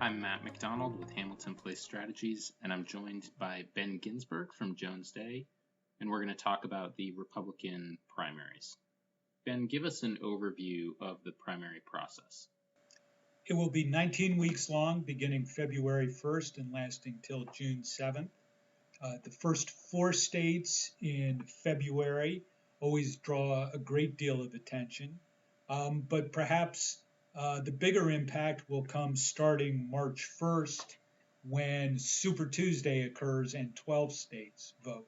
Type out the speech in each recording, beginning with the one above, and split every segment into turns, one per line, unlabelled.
I'm Matt McDonald with Hamilton Place Strategies, and I'm joined by Ben Ginsberg from Jones Day, and we're going to talk about the Republican primaries. Ben, give us an overview of the primary process.
It will be 19 weeks long, beginning February 1st and lasting till June 7th. The first 4 states in February always draw a great deal of attention, but perhaps the bigger impact will come starting March 1st when Super Tuesday occurs and 12 states vote.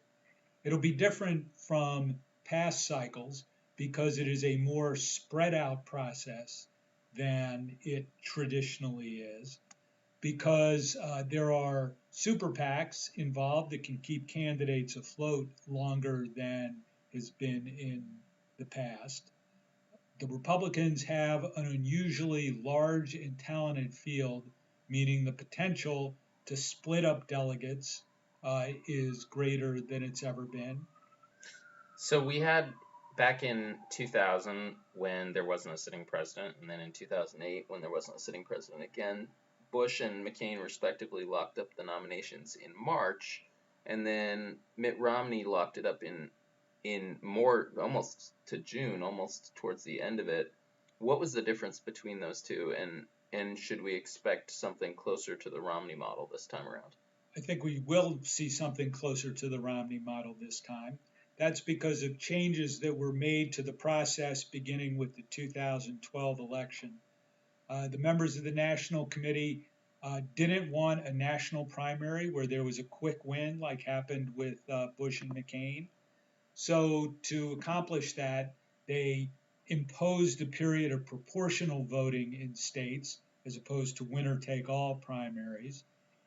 It'll be different from past cycles because it is a more spread out process than it traditionally is, because there are super PACs involved that can keep candidates afloat longer than has been in the past. The Republicans have an unusually large and talented field, meaning the potential to split up delegates is greater than it's ever been.
So we had back in 2000 when there wasn't a sitting president, and then in 2008 when there wasn't a sitting president again, Bush and McCain respectively locked up the nominations in March, and then Mitt Romney locked it up in more almost to June, almost towards the end of it. What was the difference between those two, and should we expect something closer to the Romney model this time around?
I think we will see something closer to the Romney model this time. That's because of changes that were made to the process beginning with the 2012 election. The members of the National Committee didn't want a national primary where there was a quick win like happened with Bush and McCain. So to accomplish that, they imposed a period of proportional voting in states as opposed to winner-take-all primaries.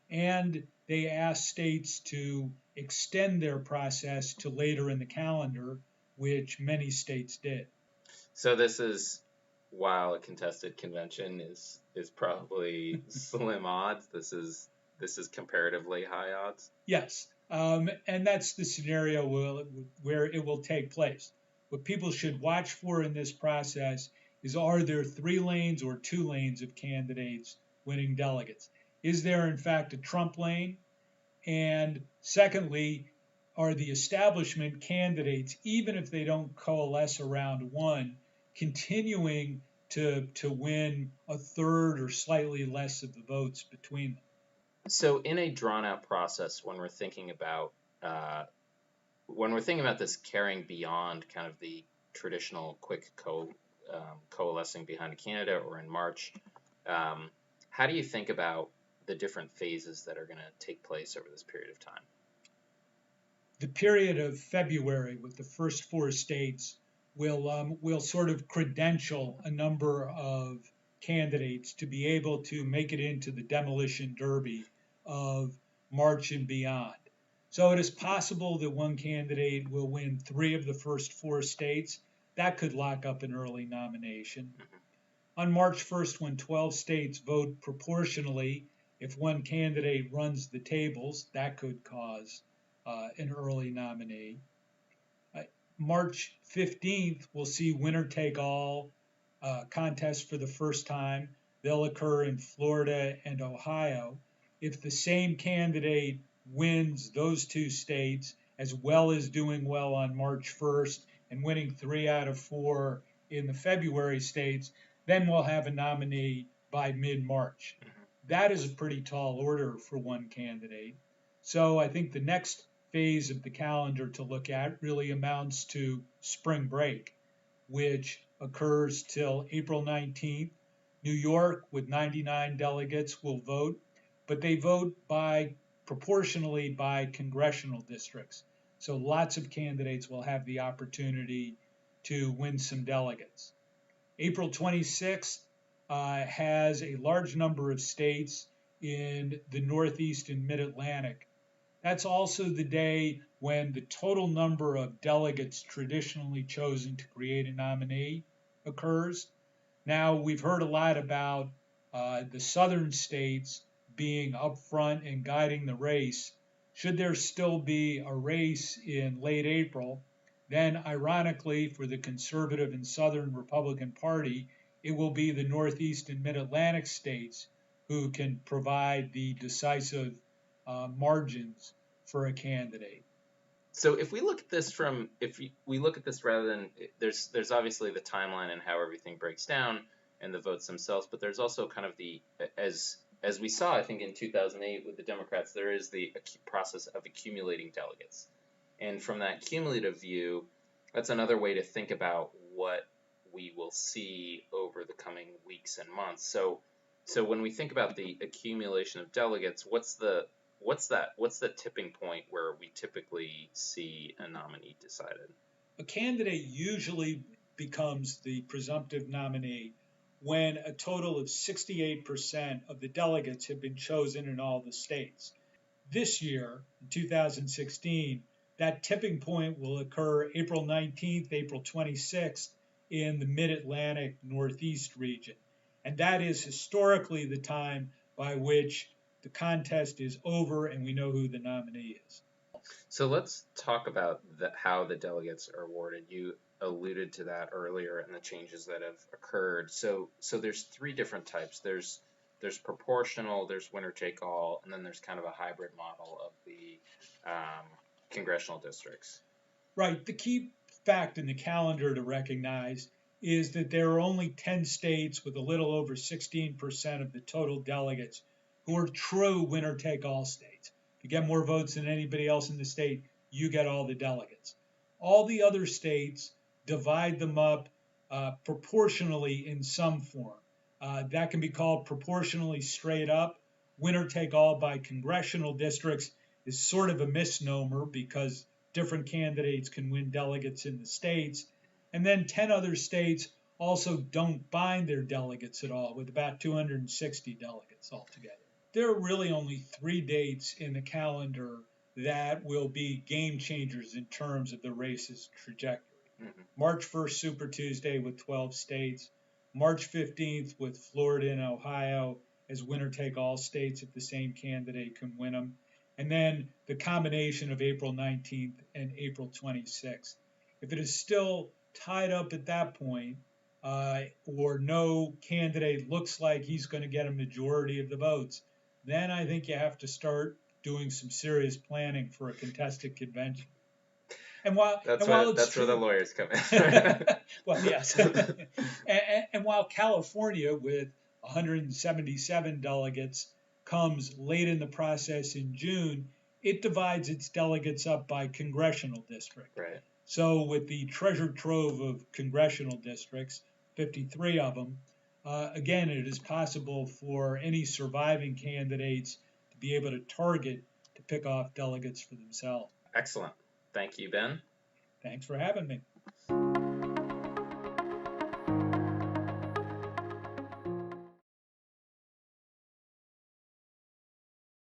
And they asked states to extend their process to later in the calendar, which many states did.
So this is, while a contested convention is probably slim odds, this is comparatively high odds?
Yes, and that's the scenario where it will take place. What people should watch for in this process is, are there 3 lanes or 2 lanes of candidates winning delegates? Is there, in fact, a Trump lane? And secondly, are the establishment candidates, even if they don't coalesce around one, continuing to win a third or slightly less of the votes between them?
So in a drawn-out process, when we're thinking about this carrying beyond kind of the traditional quick coalescing behind a candidate or in March, how do you think about the different phases that are going to take place over this period of time?
The period of February with the first 4 states will sort of credential a number of candidates to be able to make it into the demolition derby of March and beyond. So it is possible that one candidate will win 3 of the first 4 states. That could lock up an early nomination. On March 1st, when 12 states vote proportionally, if one candidate runs the tables, that could cause an early nominee. March 15th, we'll see winner-take-all contests for the first time. They'll occur in Florida and Ohio. If the same candidate wins those 2 states, as well as doing well on March 1st and winning 3 out of 4 in the February states, then we'll have a nominee by mid-March. That is a pretty tall order for one candidate. So I think the next phase of the calendar to look at really amounts to spring break, which occurs till April 19th. New York, with 99 delegates, will vote, but they vote proportionally by congressional districts. So lots of candidates will have the opportunity to win some delegates. April 26th has a large number of states in the Northeast and Mid-Atlantic. That's also the day when the total number of delegates traditionally chosen to create a nominee occurs. Now, we've heard a lot about the southern states being up front and guiding the race. Should there still be a race in late April, then ironically for the conservative and southern Republican Party, it will be the Northeast and Mid-Atlantic states who can provide the decisive margins for a candidate.
So if we look at this we look at this rather than, there's obviously the timeline and how everything breaks down and the votes themselves, but there's also kind of as we saw, I think, in 2008 with the Democrats, there is the process of accumulating delegates. And from that cumulative view, that's another way to think about what we will see over the coming weeks and months. So when we think about the accumulation of delegates, what's the tipping point where we typically see a nominee decided?
A candidate usually becomes the presumptive nominee when a total of 68% of the delegates have been chosen in all the states. This year, in 2016, that tipping point will occur April 19th, April 26th in the Mid-Atlantic Northeast region. And that is historically the time by which the contest is over and we know who the nominee is.
So let's talk about how the delegates are awarded. You alluded to that earlier and the changes that have occurred. So there's three different types. There's proportional, there's winner take all, and then there's kind of a hybrid model of the congressional districts.
Right. The key fact in the calendar to recognize is that there are only 10 states with a little over 16% of the total delegates who are true winner take all states. If you get more votes than anybody else in the state, you get all the delegates. All the other states divide them up proportionally in some form. That can be called proportionally straight up. Winner take all by congressional districts is sort of a misnomer because different candidates can win delegates in the states. And then 10 other states also don't bind their delegates at all, with about 260 delegates altogether. There are really only 3 dates in the calendar that will be game changers in terms of the race's trajectory.
Mm-hmm.
March 1st, Super Tuesday with 12 states. March 15th with Florida and Ohio as winner-take-all states if the same candidate can win them. And then the combination of April 19th and April 26th. If it is still tied up at that point, or no candidate looks like he's going to get a majority of the votes, then I think you have to start doing some serious planning for a contested convention.
And that's where the lawyers come in.
Well, yes. and while California, with 177 delegates, comes late in the process in June, it divides its delegates up by congressional district.
Right.
So with the treasure trove of congressional districts, 53 of them, again, it is possible for any surviving candidates to be able to target to pick off delegates for themselves.
Excellent. Thank you, Ben.
Thanks for having me.